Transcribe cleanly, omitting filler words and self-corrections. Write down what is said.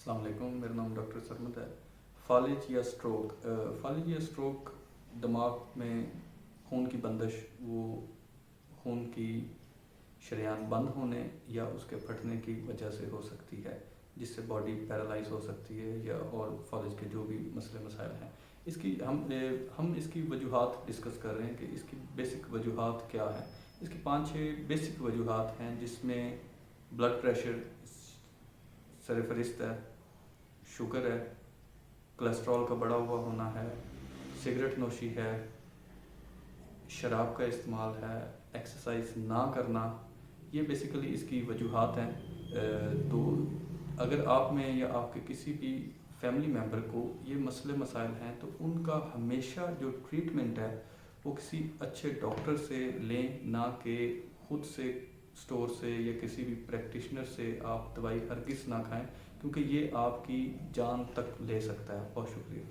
السلام علیکم، میرا نام ڈاکٹر سرمد ہے۔ فالج یا سٹروک فالج یا سٹروک دماغ میں خون کی بندش، وہ خون کی شریان بند ہونے یا اس کے پھٹنے کی وجہ سے ہو سکتی ہے، جس سے باڈی پیرالائز ہو سکتی ہے یا اور فالج کے جو بھی مسئلے مسائل ہیں۔ اس کی ہم اس کی وجوہات ڈسکس کر رہے ہیں کہ اس کی بیسک وجوہات کیا ہیں۔ اس کی 5-6 بیسک وجوہات ہیں، جس میں بلڈ پریشر سر فہرست ہے، شوگر ہے، کولیسٹرول کا بڑھا ہوا ہونا ہے، سگریٹ نوشی ہے، شراب کا استعمال ہے، ایکسرسائز نہ کرنا، یہ بیسیکلی اس کی وجوہات ہیں۔ تو اگر آپ میں یا آپ کے کسی بھی فیملی ممبر کو یہ مسئلے مسائل ہیں تو ان کا ہمیشہ جو ٹریٹمنٹ ہے وہ کسی اچھے ڈاکٹر سے لیں، نہ کہ خود سے اسٹور سے یا کسی بھی پریکٹیشنر سے آپ دوائی ہرگز نہ کھائیں، کیونکہ یہ آپ کی جان تک لے سکتا ہے۔ بہت شکریہ۔